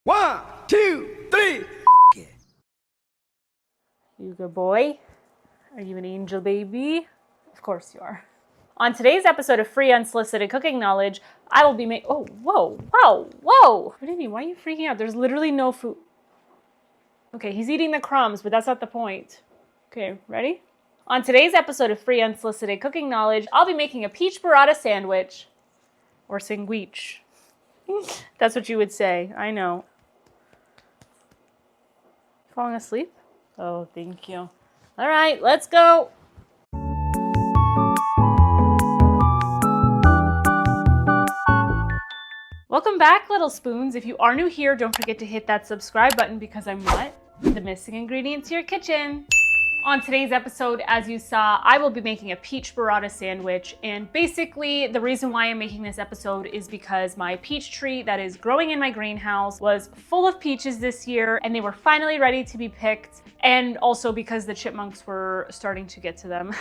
1, 2, 3. You good boy? Are you an angel baby? Of course you are. On today's episode of Free Unsolicited Cooking Knowledge, I will be making... Oh, whoa. What do you mean? Why are you freaking out? There's literally no food. Okay, he's eating the crumbs, but that's not the point. Okay, ready? On today's episode of Free Unsolicited Cooking Knowledge, I'll be making a peach burrata sandwich. Or sandwich. That's what you would say. I know. Falling asleep? Oh, thank you. All right, let's go. Welcome back, little spoons. If you are new here, don't forget to hit that subscribe button because I'm what? The missing ingredient to your kitchen. On today's episode, as you saw, I will be making a peach burrata sandwich. And basically, the reason why I'm making this episode is because my peach tree that is growing in my greenhouse was full of peaches this year, and they were finally ready to be picked. And also because the chipmunks were starting to get to them.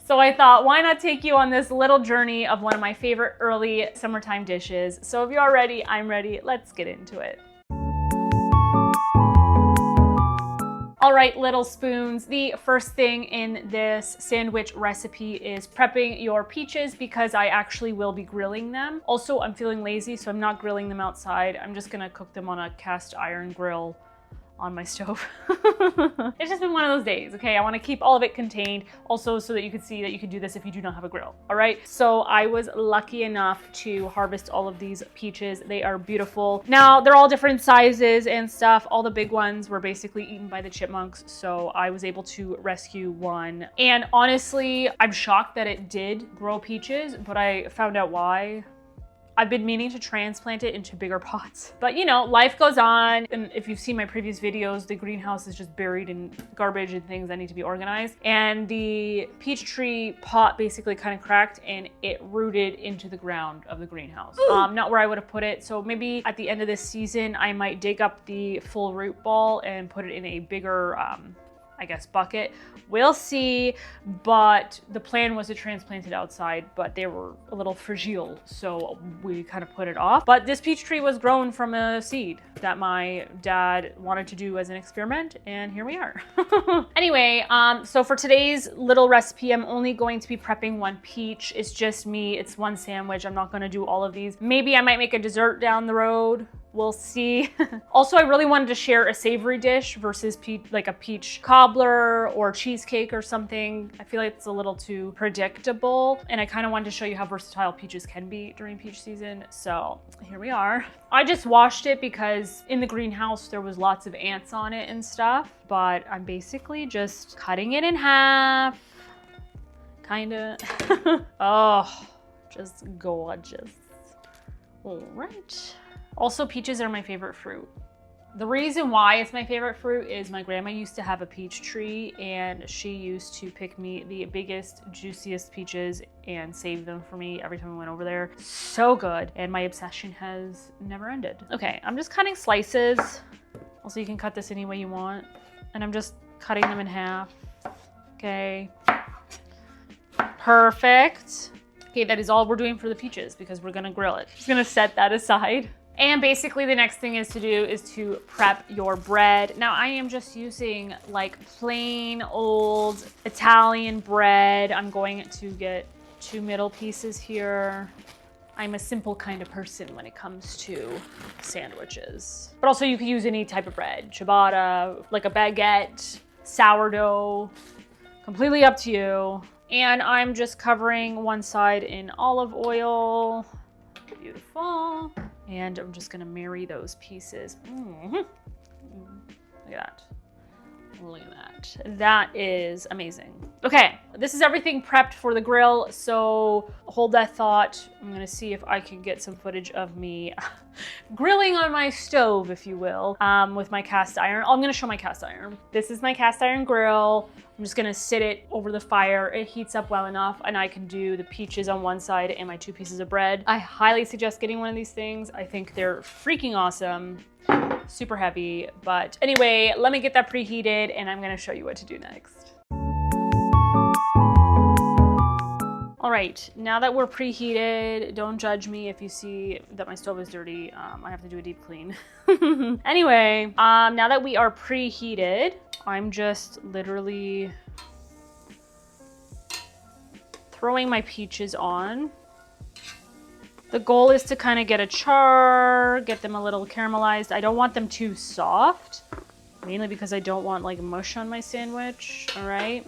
So I thought, why not take you on this little journey of one of my favorite early summertime dishes? So if you're ready, I'm ready. Let's get into it. All right, little spoons, the first thing in this sandwich recipe is prepping your peaches because I actually will be grilling them. Also, I'm feeling lazy, so I'm not grilling them outside. I'm just gonna cook them on a cast iron grill on my stove. It's just been one of those days, okay? I wanna keep all of it contained, also so that you can see that you can do this if you do not have a grill, all right? So I was lucky enough to harvest all of these peaches. They are beautiful. Now, they're all different sizes and stuff. All the big ones were basically eaten by the chipmunks, so I was able to rescue one. And honestly, I'm shocked that it did grow peaches, but I found out why. I've been meaning to transplant it into bigger pots. But you know, life goes on. And if you've seen my previous videos, the greenhouse is just buried in garbage and things that need to be organized. And the peach tree pot basically kind of cracked and it rooted into the ground of the greenhouse. Not where I would have put it. So maybe at the end of this season, I might dig up the full root ball and put it in a bigger, I guess, bucket. We'll see, but the plan was to transplant it outside, but they were a little fragile, so we kind of put it off. But this peach tree was grown from a seed that my dad wanted to do as an experiment, and here we are. Anyway, so for today's little recipe, I'm only going to be prepping one peach. It's just me, it's one sandwich. I'm not gonna do all of these. Maybe I might make a dessert down the road. We'll see. Also, I really wanted to share a savory dish versus like a peach cobbler or cheesecake or something. I feel like it's a little too predictable. And I kind of wanted to show you how versatile peaches can be during peach season. So here we are. I just washed it because in the greenhouse, there was lots of ants on it and stuff, but I'm basically just cutting it in half. Kinda. Oh, just gorgeous. All right. Also, peaches are my favorite fruit. The reason why it's my favorite fruit is my grandma used to have a peach tree and she used to pick me the biggest, juiciest peaches and save them for me every time I went over there. So good. And my obsession has never ended. Okay, I'm just cutting slices. Also, you can cut this any way you want. And I'm just cutting them in half. Okay. Perfect. Okay, that is all we're doing for the peaches because we're gonna grill it. Just gonna set that aside. And basically the next thing is to prep your bread. Now I am just using like plain old Italian bread. I'm going to get 2 middle pieces here. I'm a simple kind of person when it comes to sandwiches. But also you can use any type of bread, ciabatta, like a baguette, sourdough, completely up to you. And I'm just covering one side in olive oil. Beautiful. And I'm just gonna marry those pieces. Look at that. Look at that. That is amazing. Okay, this is everything prepped for the grill, so hold that thought. I'm gonna see if I can get some footage of me grilling on my stove, if you will, with my cast iron. I'm gonna show my cast iron. This is my cast iron grill. I'm just gonna sit it over the fire. It heats up well enough and I can do the peaches on one side and my 2 pieces of bread. I highly suggest getting one of these things. I think they're freaking awesome. Super heavy, but anyway, let me get that preheated and I'm gonna show you what to do next. All right, now that we're preheated, don't judge me if you see that my stove is dirty. I have to do a deep clean. Anyway, now that we are preheated, I'm just literally throwing my peaches on. The goal is to kind of get a char, get them a little caramelized. I don't want them too soft, mainly because I don't want like mush on my sandwich, all right?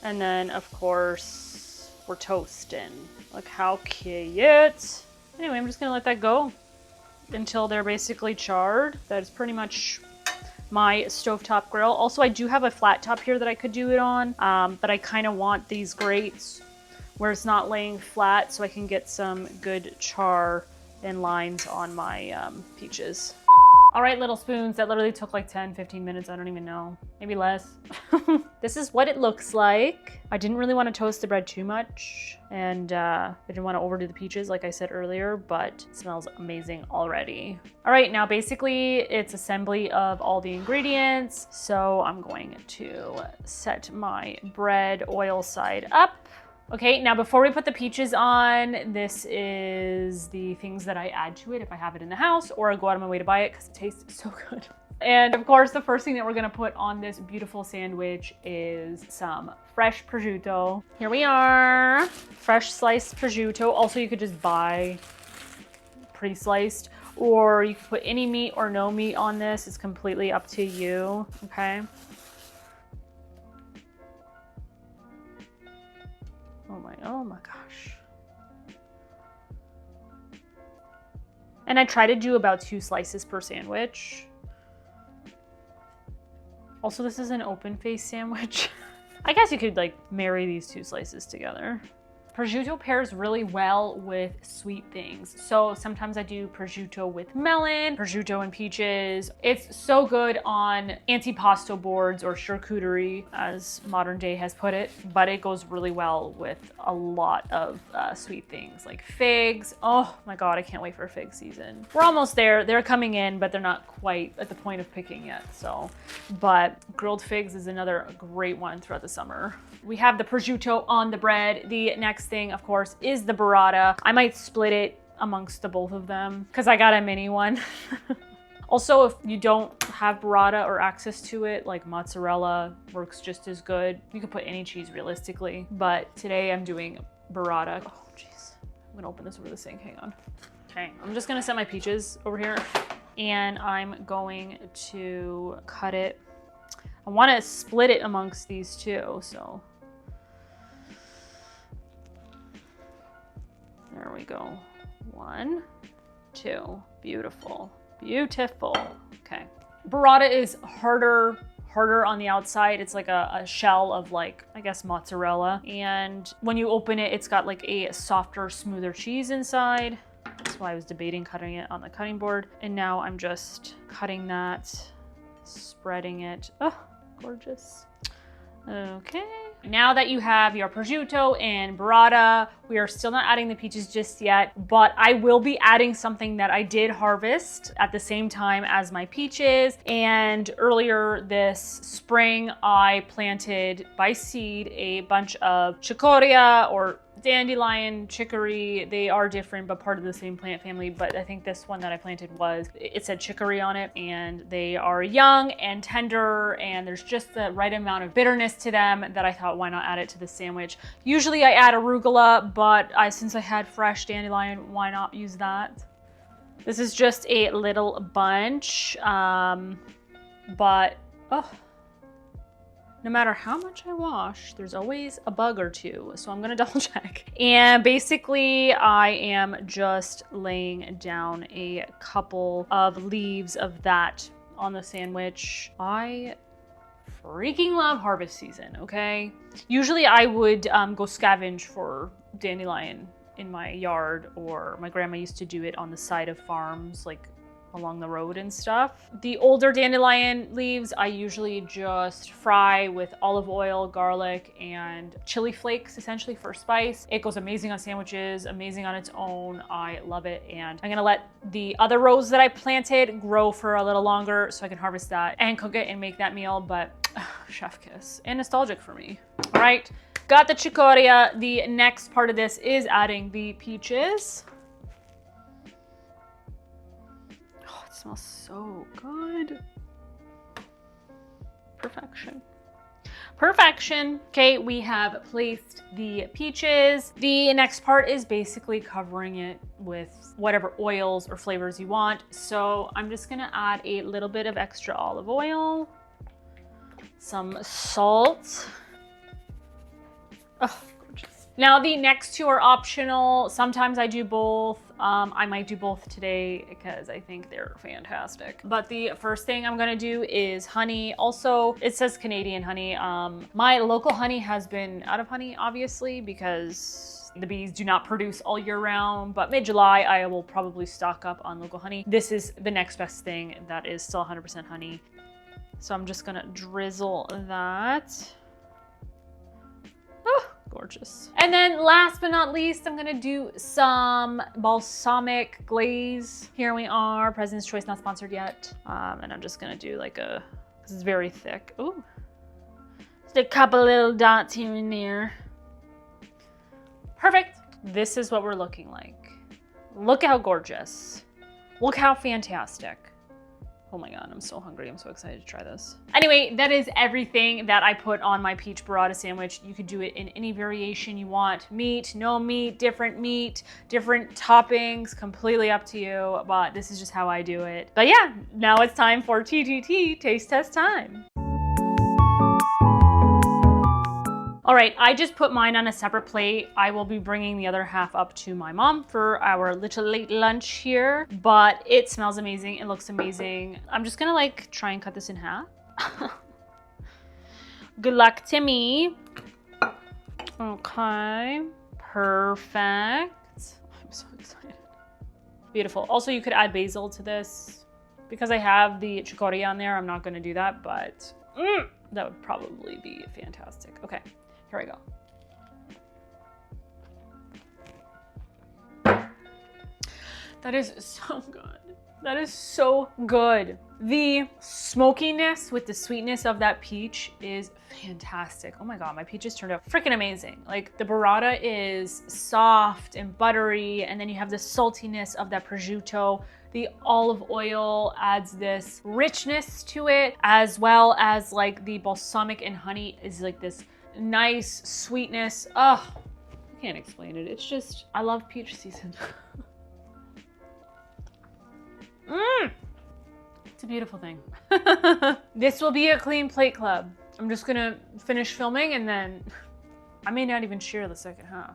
And then of course, we're toasting. Look how cute. Anyway, I'm just gonna let that go until they're basically charred. That is pretty much my stovetop grill. Also, I do have a flat top here that I could do it on, but I kind of want these grates where it's not laying flat so I can get some good char and lines on my peaches. All right, little spoons, that literally took like 10, 15 minutes. I don't even know, maybe less. This is what it looks like. I didn't really want to toast the bread too much, and I didn't want to overdo the peaches like I said earlier, but it smells amazing already. All right, now basically it's assembly of all the ingredients. So I'm going to set my bread oil side up. Okay, now before we put the peaches on, this is the things that I add to it if I have it in the house or I go out of my way to buy it because it tastes so good. And of course, the first thing that we're gonna put on this beautiful sandwich is some fresh prosciutto. Here we are, fresh sliced prosciutto. Also, you could just buy pre-sliced, or you could put any meat or no meat on this. It's completely up to you, okay? Oh my gosh. And I try to do about 2 slices per sandwich. Also, this is an open face sandwich. I guess you could like marry these 2 slices together. Prosciutto pairs really well with sweet things. So sometimes I do prosciutto with melon, prosciutto and peaches. It's so good on antipasto boards or charcuterie, as modern day has put it, but it goes really well with a lot of sweet things like figs. Oh my God, I can't wait for fig season. We're almost there. They're coming in, but they're not quite at the point of picking yet. So, but grilled figs is another great one throughout the summer. We have the prosciutto on the bread. The next thing, of course, is the burrata. I might split it amongst the both of them because I got a mini one. Also, if you don't have burrata or access to it, like mozzarella works just as good. You could put any cheese realistically, but today I'm doing burrata. Oh, jeez. I'm gonna open this over the sink, hang on. Okay, I'm just gonna set my peaches over here and I'm going to cut it. I wanna split it amongst these two, so. There we go. 1, 2, beautiful, beautiful. Okay. Burrata is harder on the outside. It's like a shell of like, I guess, mozzarella. And when you open it, it's got like a softer, smoother cheese inside. That's why I was debating cutting it on the cutting board. And now I'm just cutting that, spreading it. Oh, gorgeous. Okay. Now that you have your prosciutto and burrata, we are still not adding the peaches just yet, but I will be adding something that I did harvest at the same time as my peaches. And earlier this spring, I planted by seed a bunch of chicoria or dandelion, chicory. They are different, but part of the same plant family. But I think this one that I planted it said chicory on it, and they are young and tender, and there's just the right amount of bitterness to them that I thought, why not add it to the sandwich? Usually I add arugula, but since I had fresh dandelion, why not use that? This is just a little bunch, but no matter how much I wash, there's always a bug or two. So I'm gonna double check. And basically I am just laying down a couple of leaves of that on the sandwich. I freaking love harvest season, okay? Usually I would go scavenge for dandelion in my yard, or my grandma used to do it on the side of farms, like along the road and stuff. The older dandelion leaves, I usually just fry with olive oil, garlic, and chili flakes, essentially for spice. It goes amazing on sandwiches, amazing on its own. I love it. And I'm gonna let the other rows that I planted grow for a little longer so I can harvest that and cook it and make that meal, but chef kiss and nostalgic for me. All right, got the chicoria. The next part of this is adding the peaches. Oh, it smells so good. Perfection. Perfection. Okay, we have placed the peaches. The next part is basically covering it with whatever oils or flavors you want. So I'm just gonna add a little bit of extra olive oil, some salt. Oh, gorgeous. Now the next two are optional. Sometimes I do both. I might do both today because I think they're fantastic. But the first thing I'm gonna do is honey. Also, it says Canadian honey. My local honey has been out of honey, obviously, because the bees do not produce all year round, but mid-July, I will probably stock up on local honey. This is the next best thing that is still 100% honey. So I'm just gonna drizzle that. Oh, gorgeous. And then last but not least, I'm gonna do some balsamic glaze. Here we are, President's Choice, not sponsored yet. And I'm just gonna do like this is very thick. Ooh, just a couple little dots here and there. Perfect. This is what we're looking like. Look how gorgeous. Look how fantastic. Oh my God, I'm so hungry. I'm so excited to try this. Anyway, that is everything that I put on my peach burrata sandwich. You could do it in any variation you want. Meat, no meat, different toppings, completely up to you. But this is just how I do it. But yeah, now it's time for TTT, taste test time. All right, I just put mine on a separate plate. I will be bringing the other half up to my mom for our little late lunch here, but it smells amazing. It looks amazing. I'm just gonna like try and cut this in half. Good luck to me. Okay, perfect. I'm so excited. Beautiful. Also, you could add basil to this. Because I have the chicoria on there, I'm not gonna do that, but that would probably be fantastic. Okay. Here we go. That is so good. That is so good. The smokiness with the sweetness of that peach is fantastic. Oh my God, my peaches turned out freaking amazing. Like the burrata is soft and buttery, and then you have the saltiness of that prosciutto. The olive oil adds this richness to it, as well as like the balsamic and honey is like this nice sweetness. Oh, I can't explain it. It's just, I love peach season. It's a beautiful thing. This will be a clean plate club. I'm just gonna finish filming and then I may not even share the second half.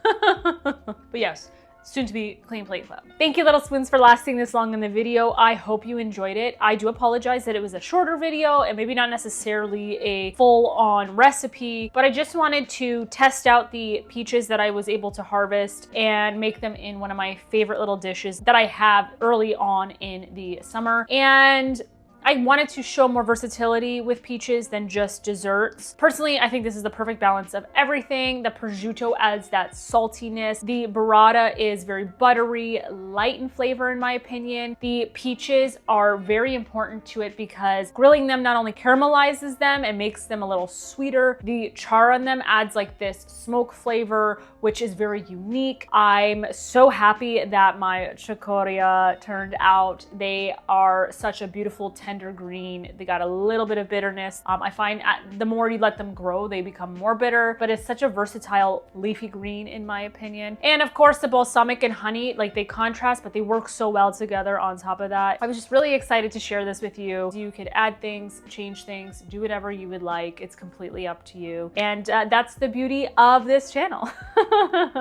But yes, soon to be clean plate club. Thank you, Little Spoons, for lasting this long in the video. I hope you enjoyed it. I do apologize that it was a shorter video and maybe not necessarily a full-on recipe, but I just wanted to test out the peaches that I was able to harvest and make them in one of my favorite little dishes that I have early on in the summer. And I wanted to show more versatility with peaches than just desserts. Personally, I think this is the perfect balance of everything. The prosciutto adds that saltiness. The burrata is very buttery, light in flavor in my opinion. The peaches are very important to it because grilling them not only caramelizes them and makes them a little sweeter, the char on them adds like this smoke flavor, which is very unique. I'm so happy that my chicoria turned out. They are such a beautiful tender green. They got a little bit of bitterness. I find the more you let them grow, they become more bitter, but it's such a versatile leafy green in my opinion. And of course the balsamic and honey, like they contrast, but they work so well together on top of that. I was just really excited to share this with you. You could add things, change things, do whatever you would like. It's completely up to you. And that's the beauty of this channel.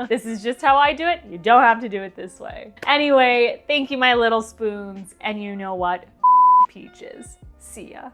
This is just how I do it. You don't have to do it this way. Anyway, thank you, my little spoons. And you know what? Peaches. See ya.